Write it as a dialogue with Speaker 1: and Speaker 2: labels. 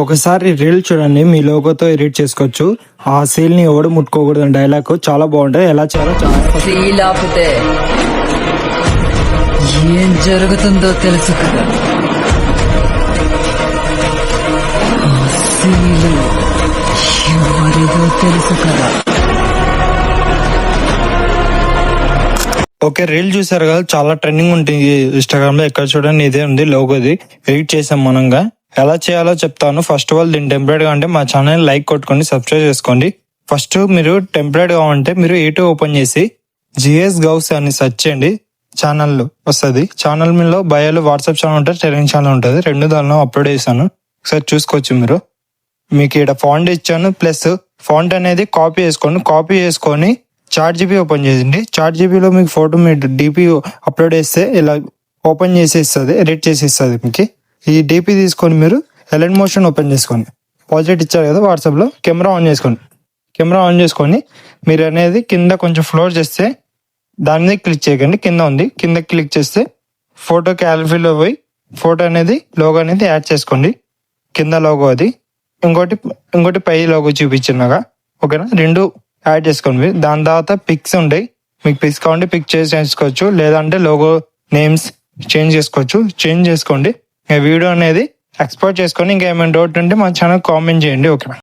Speaker 1: ఒకసారి రీల్ చూడండి, మీ లోగోతో ఎడిట్ చేసుకోవచ్చు. ఆ సీల్ ని ఎవడు ముట్టుకోకూడదు అని డైలాగ్ చాలా బాగుంటది. ఎలా చేయాలో చాలా
Speaker 2: సీల్ ఆపితే ఏం జరుగుతుందో తెలుసు కదా. ఆ సీలు ఎవరిదో తెలుసు కదా.
Speaker 1: ఓకే, రీల్ చూసారు కదా, చాలా ట్రెండింగ్ ఉంటుంది ఇన్స్టాగ్రామ్ లో. ఎక్కడ చూడండి ఇదే ఉంది లోగోది. ఎడిట్ చేసాం మనంగా. ఎలా చేయాలో చెప్తాను. ఫస్ట్ ఆఫ్ ఆల్ దీని టెంప్లెట్ గా అంటే మా ఛానల్ లైక్ కొట్టుకోండి, సబ్స్క్రైబ్ చేసుకోండి. ఫస్ట్ మీరు టెంప్లెట్ గా ఉంటే మీరు యూట్యూబ్ ఓపెన్ చేసి జిఎస్ గౌస్ అని సెర్చ్ చేయండి. ఛానల్ వస్తుంది. ఛానల్ మీలో బయోలో వాట్సాప్ ఛానల్ ఉంటుంది, టెలిగ్రామ్ ఛానల్ ఉంటుంది. రెండు దానిలో అప్లోడ్ చేశాను, ఒకసారి చూసుకోవచ్చు మీరు. మీకు ఇక్కడ ఫాంట్ ఇచ్చాను, ప్లస్ ఫాంట్ అనేది కాపీ చేసుకోండి. కాపీ చేసుకొని చాట్ జీపీ ఓపెన్ చేయండి. చాట్ జీపీలో మీకు ఫోటో మీరు డిపి అప్లోడ్ చేస్తే ఇలా ఓపెన్ చేసి ఇస్తుంది, ఎడిట్ చేసి ఇస్తుంది మీకు. ఈ డిపి తీసుకొని మీరు ఎలెన్ మోషన్ ఓపెన్ చేసుకోండి. పాజిటివ్ ఇచ్చారు కదా వాట్సాప్లో. కెమెరా ఆన్ చేసుకోండి. కెమెరా ఆన్ చేసుకొని మీరు అనేది కింద కొంచెం ఫ్లోర్ చేస్తే దాని మీద క్లిక్ చేయకండి, కింద ఉంది. కింద క్లిక్ చేస్తే ఫోటో గ్యాలరీలో పోయి ఫోటో అనేది లోగో అనేది యాడ్ చేసుకోండి. కింద లోగో అది, ఇంకోటి పై లోగో చూపించినాగా. ఓకేనా, రెండు యాడ్ చేసుకోండి. దాని తర్వాత పిక్స్ ఉంటాయి, మీకు పిక్స్ కావాలంటే పిక్ చేసి చేసుకోవచ్చు, లేదంటే లోగో నేమ్స్ చేంజ్ చేసుకోవచ్చు. చేంజ్ చేసుకోండి. వీడియో అనేది ఎక్స్పోర్ట్ చేసుకొని ఇంకా ఏమైనా డౌట్ ఉంటే మా ఛానల్ కామెంట్ చేయండి. ఓకేనా.